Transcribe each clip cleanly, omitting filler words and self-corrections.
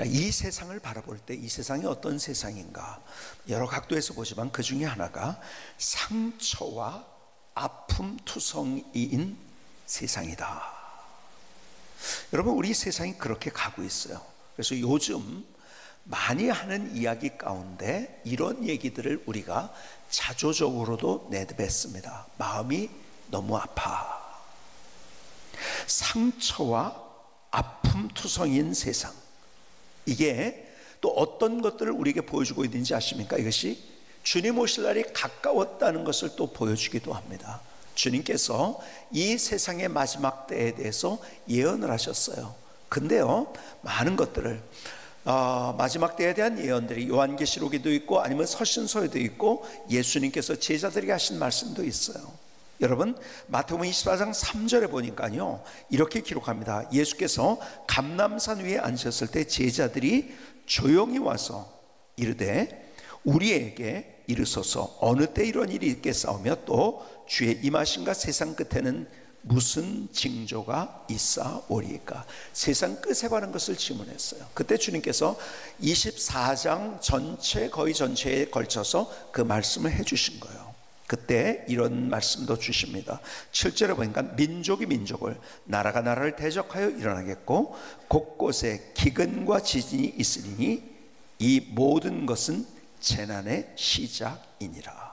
자, 이 세상을 바라볼 때 이 세상이 어떤 세상인가, 여러 각도에서 보지만 그 중에 하나가 상처와 아픔 투성이인 세상이다. 여러분, 우리 세상이 그렇게 가고 있어요. 그래서 요즘 많이 하는 이야기 가운데 이런 얘기들을 우리가 자조적으로도 내뱉습니다. 마음이 너무 아파. 상처와 아픔 투성인 세상, 이게 또 어떤 것들을 우리에게 보여주고 있는지 아십니까? 이것이 주님 오실 날이 가까웠다는 것을 또 보여주기도 합니다. 주님께서 이 세상의 마지막 때에 대해서 예언을 하셨어요. 근데요, 많은 것들을 마지막 때에 대한 예언들이 요한계시록에도 있고 아니면 서신서에도 있고 예수님께서 제자들에게 하신 말씀도 있어요. 여러분, 마태복음 24장 3절에 보니까요, 이렇게 기록합니다. 예수께서 감람산 위에 앉으셨을 때 제자들이 조용히 와서 이르되 우리에게 이르소서 어느 때 이런 일이 있겠사오며 또 주의 임하심과 세상 끝에는 무슨 징조가 있사오리까? 세상 끝에 관한 것을 질문했어요. 그때 주님께서 24장 전체, 거의 전체에 걸쳐서 그 말씀을 해주신 거예요. 그때 이런 말씀도 주십니다. 7절에 보니까 민족이 민족을, 나라가 나라를 대적하여 일어나겠고 곳곳에 기근과 지진이 있으리니 이 모든 것은 재난의 시작이니라.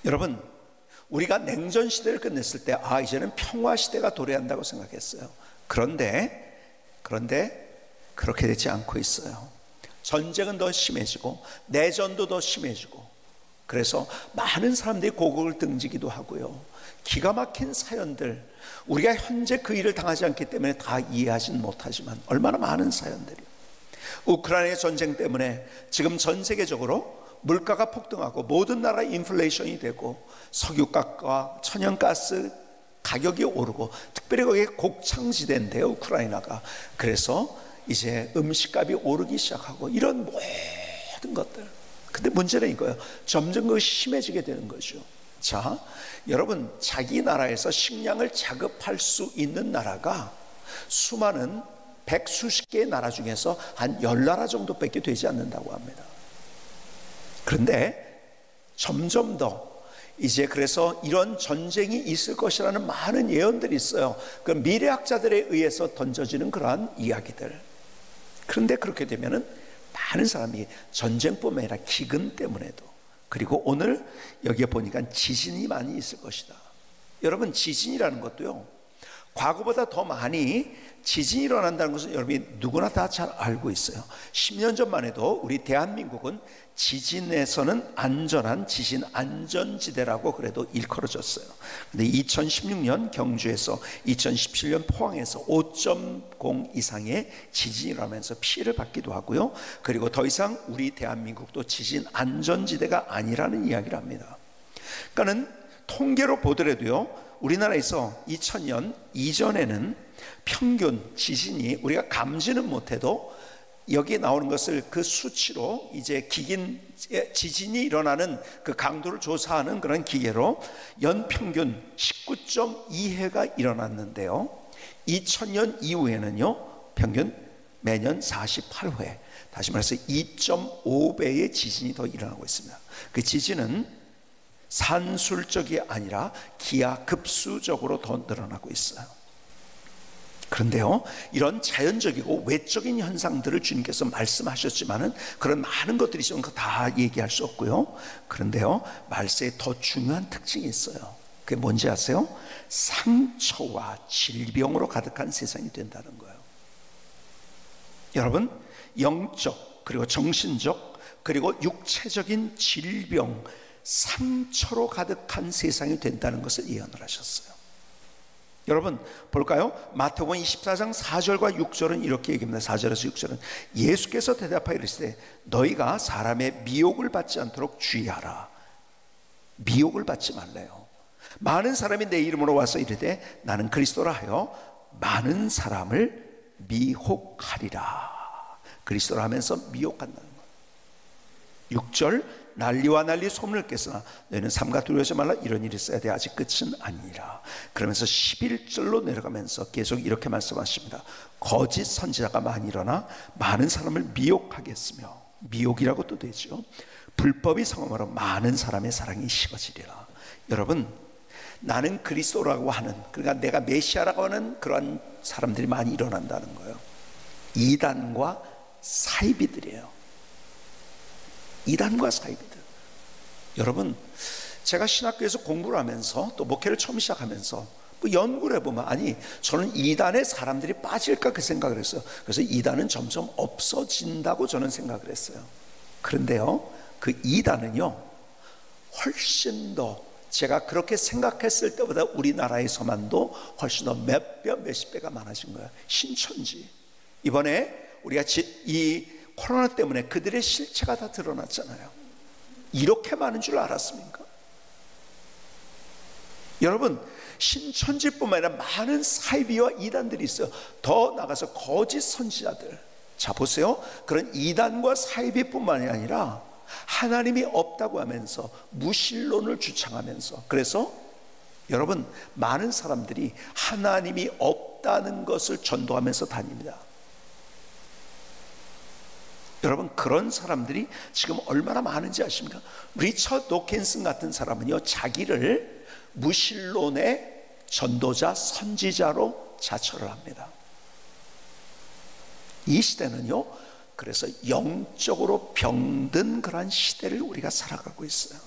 여러분, 우리가 냉전 시대를 끝냈을 때 이제는 평화 시대가 도래한다고 생각했어요. 그런데 그렇게 되지 않고 있어요. 전쟁은 더 심해지고 내전도 더 심해지고, 그래서 많은 사람들이 고국을 등지기도 하고요. 기가 막힌 사연들, 우리가 현재 그 일을 당하지 않기 때문에 다 이해하지는 못하지만 얼마나 많은 사연들이, 우크라이나 전쟁 때문에 지금 전 세계적으로 물가가 폭등하고 모든 나라 인플레이션이 되고 석유가와 천연가스 가격이 오르고, 특별히 거기에 곡창지대인데요, 우크라이나가. 그래서 이제 음식값이 오르기 시작하고 이런 모든 것들. 근데 문제는 이거예요. 점점 그것이 심해지게 되는 거죠. 자, 여러분, 자기 나라에서 식량을 자급할 수 있는 나라가 수많은 백수십 개의 나라 중에서 한 10나라 정도밖에 되지 않는다고 합니다. 그런데 점점 더 이제, 그래서 이런 전쟁이 있을 것이라는 많은 예언들이 있어요. 그 미래학자들에 의해서 던져지는 그러한 이야기들. 그런데 그렇게 되면은 많은 사람이 전쟁뿐만 아니라 기근 때문에도, 그리고 오늘 여기에 보니까 지진이 많이 있을 것이다. 여러분, 지진이라는 것도요, 과거보다 더 많이 지진이 일어난다는 것은 여러분이 누구나 다 잘 알고 있어요. 10년 전만 해도 우리 대한민국은 지진에서는 안전한 지진 안전지대라고 그래도 일컬어졌어요. 근데 2016년 경주에서 2017년 포항에서 5.0 이상의 지진이 일어나면서 피해를 받기도 하고요. 그리고 더 이상 우리 대한민국도 지진 안전지대가 아니라는 이야기를 합니다. 그러니까는 통계로 보더라도요, 우리나라에서 2000년 이전에는 평균 지진이 우리가 감지는 못해도 여기에 나오는 것을 그 수치로 이제 지진이 일어나는 그 강도를 조사하는 그런 기계로 연평균 19.2회가 일어났는데요, 2000년 이후에는요 평균 매년 48회, 다시 말해서 2.5배의 지진이 더 일어나고 있습니다. 그 지진은 산술적이 아니라 기하급수적으로 더 늘어나고 있어요. 그런데요, 이런 자연적이고 외적인 현상들을 주님께서 말씀하셨지만은 그런 많은 것들이 있으면 다 얘기할 수 없고요. 그런데요, 말세에 더 중요한 특징이 있어요. 그게 뭔지 아세요? 상처와 질병으로 가득한 세상이 된다는 거예요. 여러분, 영적 그리고 정신적 그리고 육체적인 질병, 상처로 가득한 세상이 된다는 것을 예언을 하셨어요. 여러분 볼까요? 마태복음 24장 4절과 6절은 이렇게 얘기합니다. 4절에서 6절은 예수께서 대답하여 이르시되 너희가 사람의 미혹을 받지 않도록 주의하라. 미혹을 받지 말래요. 많은 사람이 내 이름으로 와서 이르되 나는 그리스도라 하여 많은 사람을 미혹하리라. 그리스도라 하면서 미혹한다는 거예요. 6절 난리와 난리 소문을 깼으나 너희는 삼가 두려워하지 말라. 이런 일이 있어야 돼. 아직 끝은 아니라. 그러면서 11절로 내려가면서 계속 이렇게 말씀하십니다. 거짓 선지자가 많이 일어나 많은 사람을 미혹하겠으며, 미혹이라고 또 되죠. 불법이 성함으로 많은 사람의 사랑이 식어지리라. 여러분, 나는 그리스도라고 하는, 그러니까 내가 메시아라고 하는 그런 사람들이 많이 일어난다는 거예요. 이단과 사이비들이에요. 이단과 사이비들. 여러분, 제가 신학교에서 공부를 하면서 또 목회를 처음 시작하면서 뭐 연구를 해보면, 아니 저는 이단에 사람들이 빠질까 그 생각을 했어요. 그래서 이단은 점점 없어진다고 저는 생각을 했어요. 그런데요, 그 이단은요 훨씬 더, 제가 그렇게 생각했을 때보다 우리나라에서만도 훨씬 더 몇 배, 몇십 배가 많아진 거예요. 신천지. 이번에 우리가 이 코로나 때문에 그들의 실체가 다 드러났잖아요. 이렇게 많은 줄 알았습니까? 여러분, 신천지뿐만 아니라 많은 사이비와 이단들이 있어요. 더 나가서 거짓 선지자들. 자, 보세요. 그런 이단과 사이비뿐만이 아니라 하나님이 없다고 하면서 무신론을 주창하면서, 그래서 여러분, 많은 사람들이 하나님이 없다는 것을 전도하면서 다닙니다. 여러분, 그런 사람들이 지금 얼마나 많은지 아십니까? 리처드 도킨슨 같은 사람은요, 자기를 무신론의 전도자, 선지자로 자처를 합니다. 이 시대는요, 그래서 영적으로 병든 그러한 시대를 우리가 살아가고 있어요.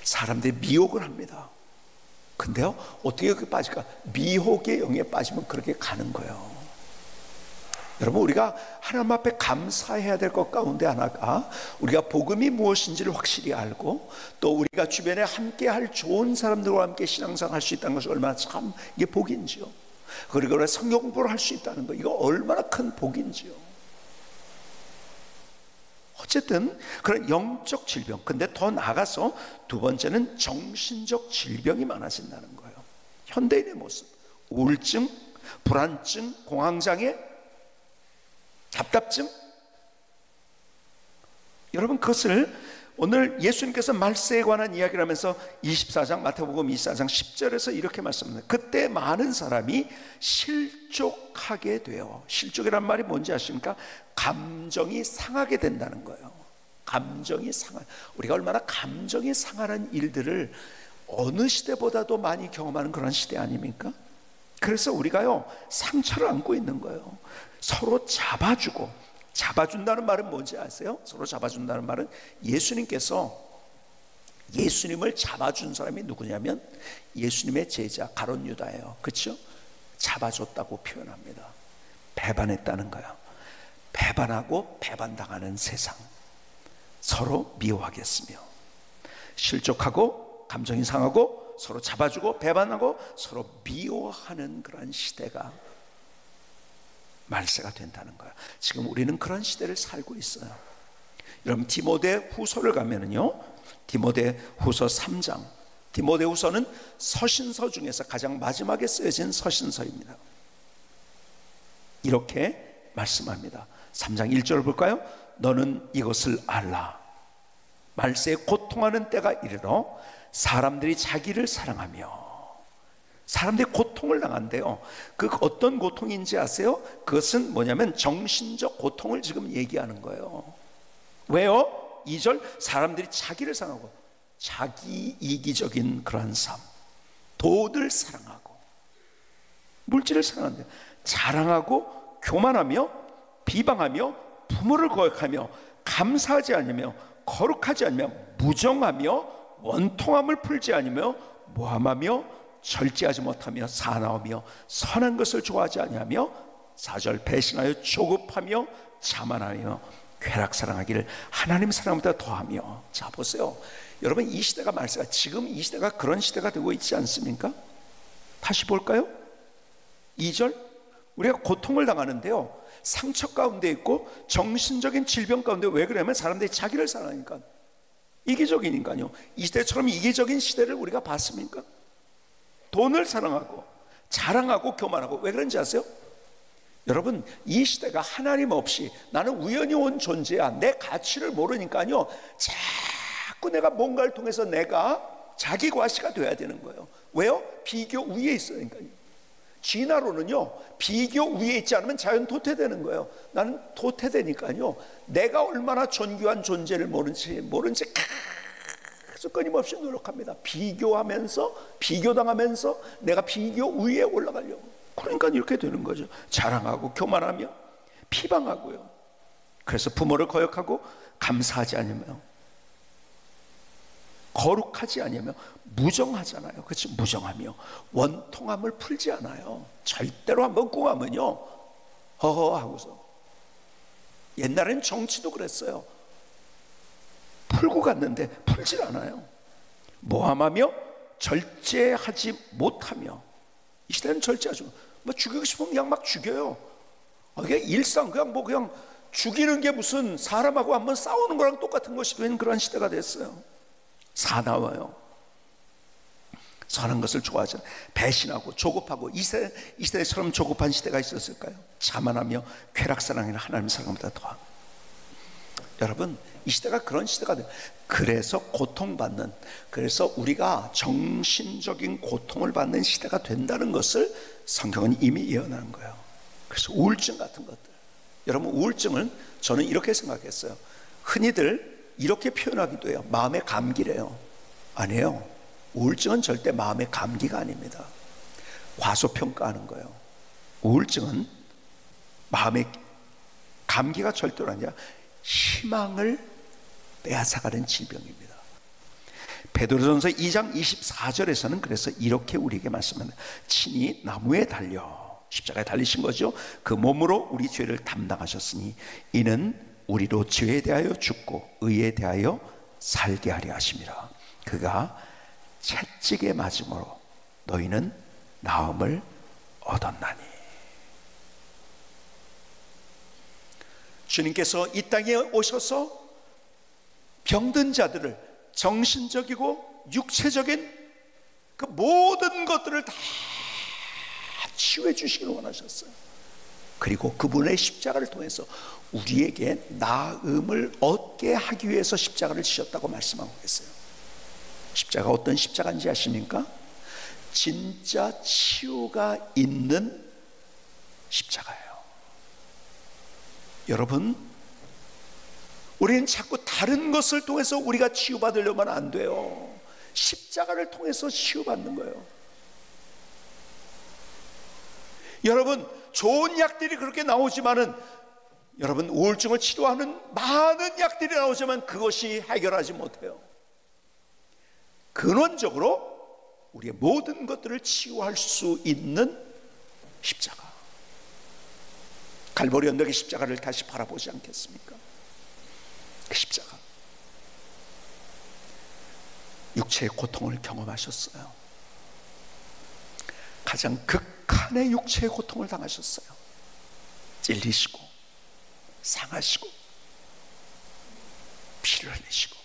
사람들이 미혹을 합니다. 근데요, 어떻게 그렇게 빠질까? 미혹의 영에 빠지면 그렇게 가는 거예요. 여러분, 우리가 하나님 앞에 감사해야 될 것 가운데 하나가, 우리가 복음이 무엇인지를 확실히 알고, 또 우리가 주변에 함께 할 좋은 사람들과 함께 신앙생활 할 수 있다는 것이 얼마나 참 이게 복인지요. 그리고 성경 공부를 할 수 있다는 거, 이거 얼마나 큰 복인지요. 어쨌든 그런 영적 질병, 근데 더 나아가서 두 번째는 정신적 질병이 많아진다는 거예요. 현대인의 모습, 우울증, 불안증, 공황장애, 답답증. 여러분, 그것을 오늘 예수님께서 말세에 관한 이야기를 하면서 24장 마태복음 24장 10절에서 이렇게 말씀합니다. 그때 많은 사람이 실족하게 돼요. 실족이란 말이 뭔지 아십니까? 감정이 상하게 된다는 거예요. 감정이 상한, 우리가 얼마나 감정이 상하는 일들을 어느 시대보다도 많이 경험하는 그런 시대 아닙니까? 그래서 우리가요, 상처를 안고 있는 거예요. 서로 잡아주고, 잡아준다는 말은 뭔지 아세요? 서로 잡아준다는 말은, 예수님께서 예수님을 잡아준 사람이 누구냐면 예수님의 제자 가룟 유다예요. 그렇죠? 잡아줬다고 표현합니다. 배반했다는 거예요. 배반하고 배반당하는 세상, 서로 미워하겠으며, 실족하고 감정이 상하고 서로 잡아주고 배반하고 서로 미워하는 그런 시대가 말세가 된다는 거예요. 지금 우리는 그런 시대를 살고 있어요. 여러분, 디모데 후서를 가면은요, 디모데 후서 3장, 디모데 후서는 서신서 중에서 가장 마지막에 쓰여진 서신서입니다. 이렇게 말씀합니다. 3장 1절 볼까요? 너는 이것을 알라. 말세에 고통하는 때가 이르러 사람들이 자기를 사랑하며, 사람들이 고통을 당한대요. 그 어떤 고통인지 아세요? 그것은 뭐냐면 정신적 고통을 지금 얘기하는 거예요. 왜요? 2절, 사람들이 자기를 사랑하고, 자기 이기적인 그러한 삶, 돈을 사랑하고 물질을 사랑한대요. 자랑하고 교만하며 비방하며 부모를 거역하며 감사하지 않으며 거룩하지 않으며 무정하며 원통함을 풀지 않으며 모함하며 절제하지 못하며 사나우며 선한 것을 좋아하지 아니하며 4절, 배신하여 조급하며 자만하며 쾌락사랑하기를 하나님 사랑보다 더하며. 자, 보세요. 여러분, 이 시대가 말세가, 지금 이 시대가 그런 시대가 되고 있지 않습니까? 다시 볼까요? 2절, 우리가 고통을 당하는데요, 상처 가운데 있고 정신적인 질병 가운데. 왜 그러냐면 사람들이 자기를 사랑하니까. 이기적이니까요. 이 시대처럼 이기적인 시대를 우리가 봤습니까? 돈을 사랑하고 자랑하고 교만하고. 왜 그런지 아세요? 여러분, 이 시대가 하나님 없이 나는 우연히 온 존재야, 내 가치를 모르니까요, 자꾸 내가 뭔가를 통해서 내가 자기 과시가 돼야 되는 거예요. 왜요? 비교 위에 있으니까요. 진화론은요, 비교 위에 있지 않으면 자연 도태되는 거예요. 나는 도태되니까요, 내가 얼마나 존귀한 존재를 모른지 계속 끊임없이 노력합니다. 비교당하면서 내가 비교 위에 올라가려고. 그러니까 이렇게 되는 거죠. 자랑하고 교만하며 비방하고요. 그래서 부모를 거역하고 감사하지 않으며, 거룩하지 않으며 무정하잖아요. 그렇지? 무정하며 원통함을 풀지 않아요. 절대로 한번 꿍하면요, 허허 하고서. 옛날엔 정치도 그랬어요. 풀고 갔는데 풀질 않아요. 모함하며 절제하지 못하며. 이 시대는 절제하죠. 뭐 죽이고 싶으면 그냥 막 죽여요. 이게 일상 그냥 죽이는 게 무슨 사람하고 한번 싸우는 거랑 똑같은 것이 된 그런 시대가 됐어요. 사나워요. 선한 것을 좋아하잖아요. 배신하고 조급하고. 이 시대처럼 조급한 시대가 있었을까요? 자만하며 쾌락사랑이나 하나님 사랑보다 더하고. 여러분, 이 시대가 그런 시대가 돼요. 그래서 고통받는, 그래서 우리가 정신적인 고통을 받는 시대가 된다는 것을 성경은 이미 예언하는 거예요. 그래서 우울증 같은 것들, 여러분, 우울증은 저는 이렇게 생각했어요. 흔히들 이렇게 표현하기도 해요. 마음의 감기래요. 아니에요. 우울증은 절대 마음의 감기가 아닙니다. 과소평가하는 거예요. 우울증은 마음의 감기가 절대로 아니라 희망을 빼앗아가는 질병입니다. 베드로전서 2장 24절에서는 그래서 이렇게 우리에게 말씀합니다. 친히 나무에 달려, 십자가에 달리신 거죠. 그 몸으로 우리 죄를 담당하셨으니 이는 우리로 죄에 대하여 죽고 의에 대하여 살게 하려 하심이라. 그가 채찍에 맞음으로 너희는 나음을 얻었나니. 주님께서 이 땅에 오셔서 병든 자들을, 정신적이고 육체적인 그 모든 것들을 다 치유해 주시길 원하셨어요. 그리고 그분의 십자가를 통해서 우리에게 나음을 얻게 하기 위해서 십자가를 지셨다고 말씀하고 계세요. 십자가 어떤 십자가인지 아십니까? 진짜 치유가 있는 십자가예요. 여러분, 우리는 자꾸 다른 것을 통해서 우리가 치유받으려면 안 돼요. 십자가를 통해서 치유받는 거예요. 여러분, 좋은 약들이 그렇게 나오지만은, 여러분, 우울증을 치료하는 많은 약들이 나오지만 그것이 해결하지 못해요. 근원적으로 우리의 모든 것들을 치유할 수 있는 십자가, 갈보리 언덕의 십자가를 다시 바라보지 않겠습니까? 그 십자가, 육체의 고통을 경험하셨어요. 가장 극한의 육체의 고통을 당하셨어요. 찔리시고 상하시고 피를 흘리시고.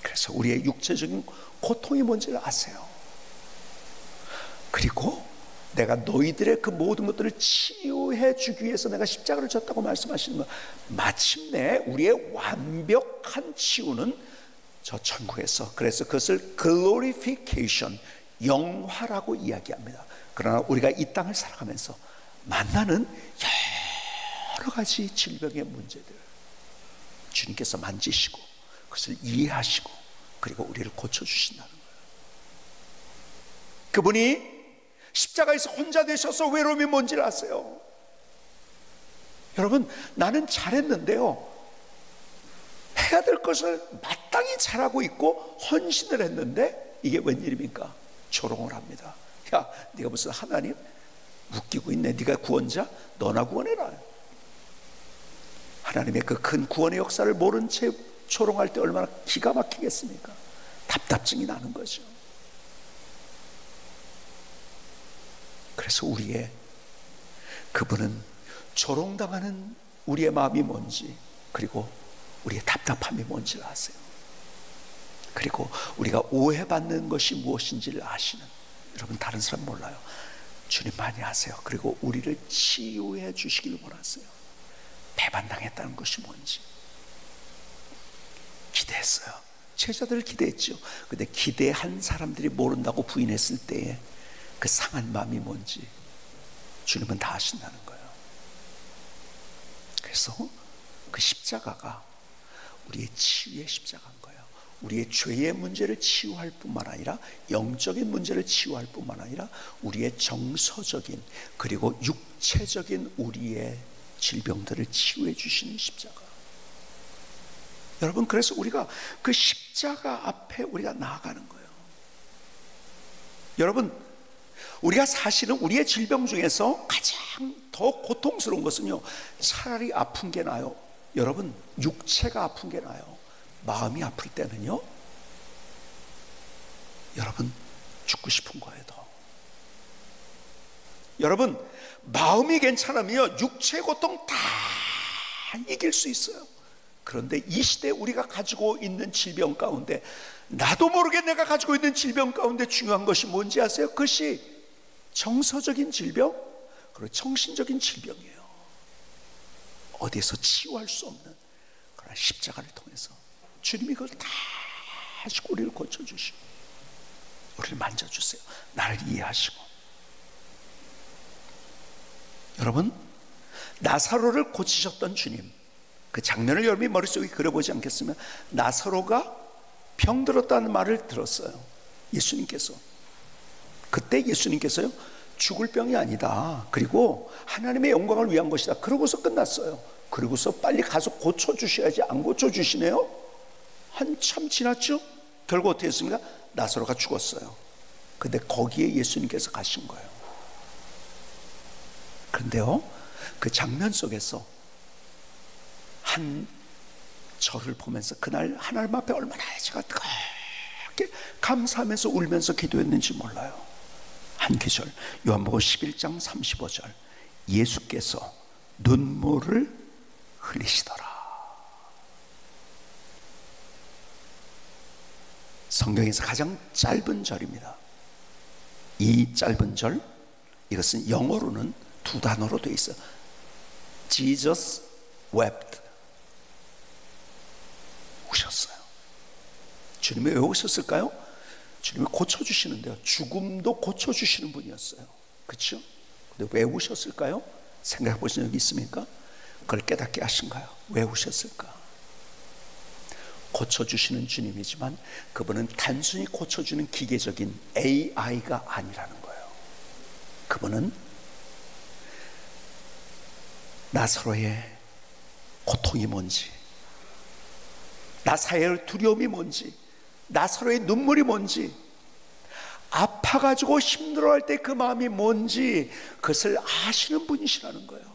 그래서 우리의 육체적인 고통이 뭔지를 아세요. 그리고 내가 너희들의 그 모든 것들을 치유해 주기 위해서 내가 십자가를 졌다고 말씀하시는 거예요. 마침내 우리의 완벽한 치유는 저 천국에서, 그래서 그것을 glorification, 영화라고 이야기합니다. 그러나 우리가 이 땅을 살아가면서 만나는 여러 가지 질병의 문제들, 주님께서 만지시고 그것을 이해하시고 그리고 우리를 고쳐주신다는 거예요. 그분이 십자가에서 혼자 되셔서 외로움이 뭔지를 아세요? 여러분, 나는 잘했는데요, 해야 될 것을 마땅히 잘하고 있고 헌신을 했는데 이게 웬일입니까? 조롱을 합니다. 야, 네가 무슨 하나님? 웃기고 있네. 네가 구원자? 너나 구원해라. 하나님의 그 큰 구원의 역사를 모른 채 조롱할 때 얼마나 기가 막히겠습니까? 답답증이 나는 거죠. 그래서 그분은 조롱당하는 우리의 마음이 뭔지, 그리고 우리의 답답함이 뭔지를 아세요. 그리고 우리가 오해받는 것이 무엇인지를 아시는, 여러분, 다른 사람 몰라요. 주님 많이 아세요. 그리고 우리를 치유해 주시길 원하세요. 배반당했다는 것이 뭔지 기대했어요. 제자들을 기대했죠. 근데 기대한 사람들이 모른다고 부인했을 때에 그 상한 마음이 뭔지 주님은 다 아신다는 거예요. 그래서 그 십자가가 우리의 치유의 십자가인 거예요. 우리의 죄의 문제를 치유할 뿐만 아니라 영적인 문제를 치유할 뿐만 아니라 우리의 정서적인 그리고 육체적인 우리의 질병들을 치유해 주시는 십자가. 여러분, 그래서 우리가 그 십자가 앞에 우리가 나아가는 거예요. 여러분, 우리가 사실은 우리의 질병 중에서 가장 더 고통스러운 것은요, 차라리 아픈 게 나아요. 여러분, 육체가 아픈 게 나아요. 마음이 아플 때는요, 여러분, 죽고 싶은 거예요. 더. 여러분, 마음이 괜찮으면 육체 고통 다 이길 수 있어요. 그런데 이 시대에 우리가 가지고 있는 질병 가운데, 나도 모르게 내가 가지고 있는 질병 가운데 중요한 것이 뭔지 아세요? 그것이 정서적인 질병, 그리고 정신적인 질병이에요. 어디에서 치유할 수 없는, 그러나 십자가를 통해서 주님이 그걸 다 하시고 우리를 고쳐주시고 우리를 만져주세요. 나를 이해하시고. 여러분, 나사로를 고치셨던 주님, 그 장면을 여러분이 머릿속에 그려보지 않겠으면, 나사로가 병들었다는 말을 들었어요. 예수님께서. 그때 예수님께서요, 죽을 병이 아니다, 그리고 하나님의 영광을 위한 것이다, 그러고서 끝났어요. 그러고서 빨리 가서 고쳐주셔야지 안 고쳐주시네요. 한참 지났죠. 결국 어떻게 했습니까? 나사로가 죽었어요. 근데 거기에 예수님께서 가신 거예요. 그런데요, 그 장면 속에서 한 저를 보면서 그날 하나님 앞에 얼마나 제가 뜨겁게 감사하면서 울면서 기도했는지 몰라요. 한 구절, 요한복음 11장 35절, 예수께서 눈물을 흘리시더라. 성경에서 가장 짧은 절입니다. 이 짧은 절, 이것은 영어로는 두 단어로 되어 있어요. Jesus wept. 우셨어요. 주님이 왜 우셨을까요? 주님이 고쳐주시는데요, 죽음도 고쳐주시는 분이었어요. 그렇죠? 근데 왜 우셨을까요? 생각해 보신 적이 있습니까? 그걸 깨닫게 하신 거예요. 왜 우셨을까? 고쳐주시는 주님이지만 그분은 단순히 고쳐주는 기계적인 AI가 아니라는 거예요. 그분은 나사로의 고통이 뭔지, 나사로의 두려움이 뭔지, 나사로의 눈물이 뭔지, 아파가지고 힘들어할 때 그 마음이 뭔지 그것을 아시는 분이시라는 거예요.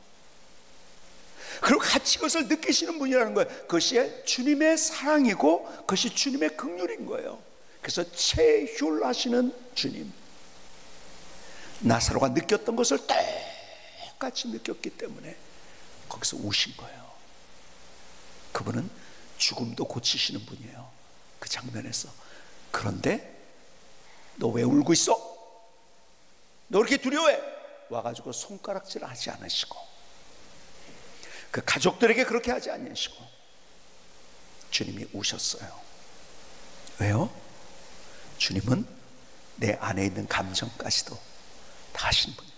그리고 같이 그것을 느끼시는 분이라는 거예요. 그것이 주님의 사랑이고 그것이 주님의 긍휼인 거예요. 그래서 체휼하시는 주님, 나사로가 느꼈던 것을 똑같이 느꼈기 때문에 거기서 우신 거예요. 그분은 죽음도 고치시는 분이에요. 그 장면에서. 그런데 너 왜 울고 있어? 너 그렇게 두려워해? 와가지고 손가락질 하지 않으시고, 그 가족들에게 그렇게 하지 않으시고 주님이 우셨어요. 왜요? 주님은 내 안에 있는 감정까지도 다 아신 분이에요.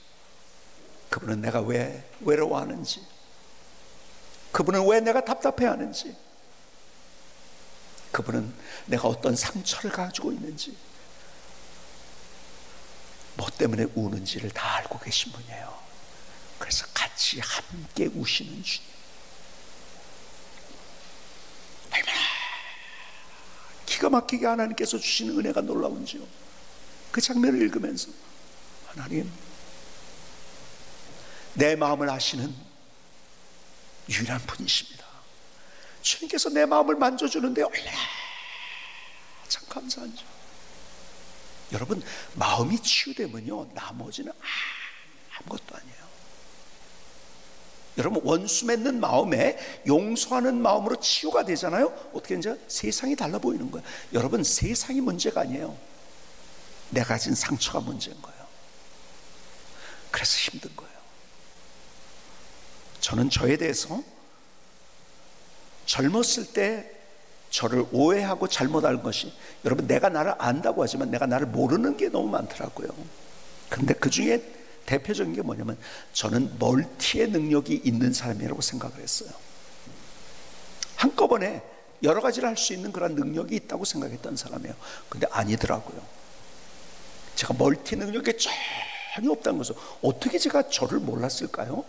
그분은 내가 왜 외로워하는지, 그분은 왜 내가 답답해하는지, 그분은 내가 어떤 상처를 가지고 있는지, 뭐 때문에 우는지를 다 알고 계신 분이에요. 그래서 같이 함께 우시는 주님. 얼마나 기가 막히게 하나님께서 주시는 은혜가 놀라운지요. 그 장면을 읽으면서 하나님, 내 마음을 아시는 유일한 분이십니다. 주님께서 내 마음을 만져주는데 얼마나 참 감사한지. 여러분, 마음이 치유되면요, 나머지는 아무것도 아니에요. 여러분, 원수 맺는 마음에 용서하는 마음으로 치유가 되잖아요. 어떻게 이제 세상이 달라 보이는 거예요. 여러분, 세상이 문제가 아니에요. 내가 가진 상처가 문제인 거예요. 그래서 힘든 거예요. 저는 저에 대해서 젊었을 때 저를 오해하고 잘못 알 것이, 여러분, 내가 나를 안다고 하지만 내가 나를 모르는 게 너무 많더라고요. 그런데 그 중에 대표적인 게 뭐냐면, 저는 멀티의 능력이 있는 사람이라고 생각을 했어요. 한꺼번에 여러 가지를 할 수 있는 그런 능력이 있다고 생각했던 사람이에요. 근데 아니더라고요. 제가 멀티 능력이 전혀 없다는 것을 어떻게 제가 저를 몰랐을까요?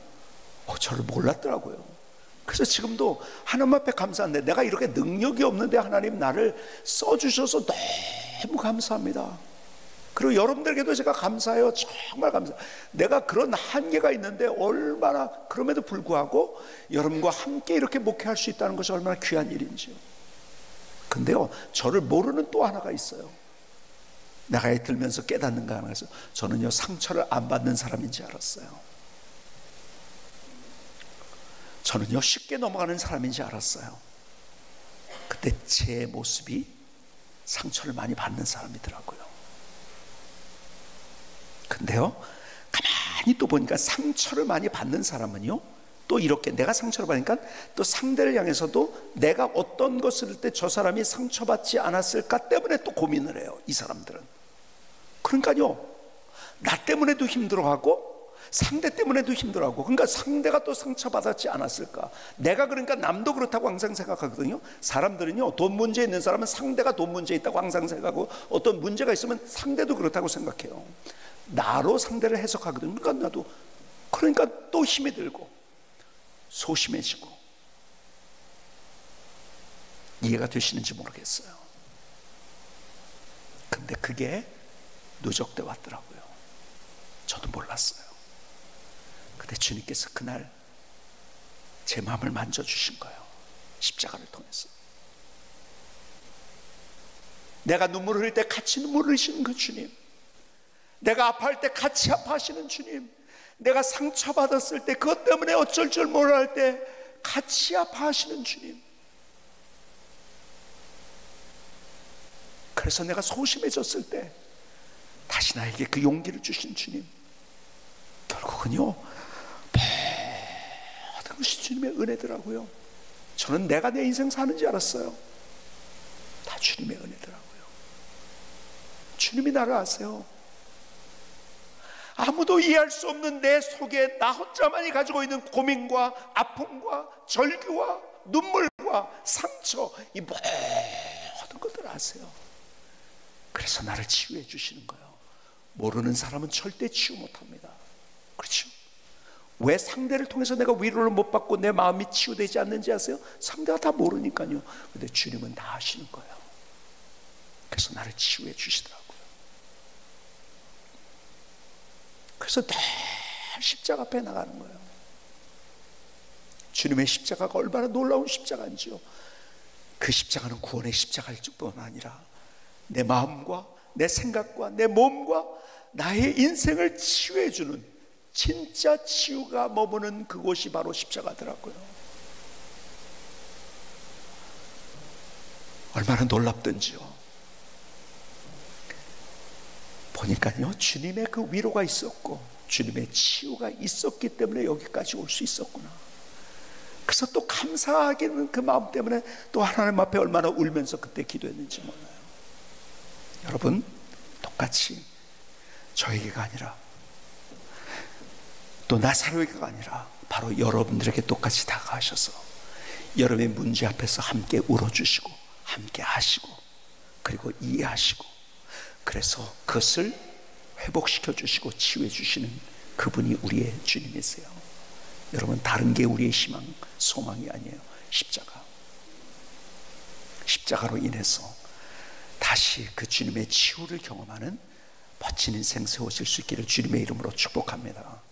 저를 몰랐더라고요. 그래서 지금도 하나님 앞에 감사한데, 내가 이렇게 능력이 없는데 하나님 나를 써주셔서 너무 감사합니다. 그리고 여러분들에게도 제가 감사해요. 정말 감사해요. 내가 그런 한계가 있는데 얼마나, 그럼에도 불구하고 여러분과 함께 이렇게 목회할 수 있다는 것이 얼마나 귀한 일인지요. 근데요, 저를 모르는 또 하나가 있어요. 나이가 들면서 깨닫는 거 하나 있어요. 저는요, 상처를 안 받는 사람인지 알았어요. 저는요, 쉽게 넘어가는 사람인지 알았어요. 그때 제 모습이 상처를 많이 받는 사람이더라고요. 근데요, 가만히 또 보니까 상처를 많이 받는 사람은요, 또 이렇게 내가 상처를 받으니까 또 상대를 향해서도 내가 어떤 것을 할 때 저 사람이 상처받지 않았을까 때문에 또 고민을 해요, 이 사람들은. 그러니까요, 나 때문에도 힘들어하고 상대 때문에도 힘들어하고, 그러니까 상대가 또 상처받았지 않았을까. 내가 그러니까 남도 그렇다고 항상 생각하거든요. 사람들은요, 돈 문제 있는 사람은 상대가 돈 문제 있다고 항상 생각하고, 어떤 문제가 있으면 상대도 그렇다고 생각해요. 나로 상대를 해석하거든요. 그러니까 나도, 그러니까 또 힘이 들고 소심해지고. 이해가 되시는지 모르겠어요. 근데 그게 누적돼 왔더라고요. 저도 몰랐어요. 근데 주님께서 그날 제 마음을 만져주신 거예요. 십자가를 통해서. 내가 눈물을 흘릴 때 같이 눈물을 흘리시는 그 주님, 내가 아파할 때 같이 아파하시는 주님, 내가 상처받았을 때 그것 때문에 어쩔 줄 몰라 할 때 같이 아파하시는 주님, 그래서 내가 소심해졌을 때 다시 나에게 그 용기를 주신 주님, 결국은요, 모든 것이 주님의 은혜더라고요. 저는 내가 내 인생 사는지 알았어요. 다 주님의 은혜더라고요. 주님이 나를 아세요. 아무도 이해할 수 없는 내 속에 나 혼자만이 가지고 있는 고민과 아픔과 절규와 눈물과 상처, 이 모든 것들을 아세요. 그래서 나를 치유해 주시는 거예요. 모르는 사람은 절대 치유 못합니다. 그렇죠? 왜 상대를 통해서 내가 위로를 못 받고 내 마음이 치유되지 않는지 아세요? 상대가 다 모르니까요. 근데 주님은 다 아시는 거예요. 그래서 나를 치유해 주시더라고요. 그래서 늘 십자가 앞에 나가는 거예요. 주님의 십자가가 얼마나 놀라운 십자가인지요. 그 십자가는 구원의 십자가일 뿐 아니라 내 마음과 내 생각과 내 몸과 나의 인생을 치유해 주는, 진짜 치유가 머무는 그곳이 바로 십자가더라고요. 얼마나 놀랍던지요. 보니까요, 주님의 그 위로가 있었고 주님의 치유가 있었기 때문에 여기까지 올 수 있었구나. 그래서 또 감사하게는 그 마음 때문에 또 하나님 앞에 얼마나 울면서 그때 기도했는지 몰라요. 여러분, 똑같이 저에게가 아니라 또 나사로에게가 아니라 바로 여러분들에게 똑같이 다가가셔서 여러분의 문제 앞에서 함께 울어주시고 함께 하시고 그리고 이해하시고, 그래서 그것을 회복시켜 주시고 치유해 주시는 그분이 우리의 주님이세요. 여러분, 다른 게 우리의 희망, 소망이 아니에요. 십자가로 인해서 다시 그 주님의 치유를 경험하는 멋진 인생 세우실 수 있기를 주님의 이름으로 축복합니다.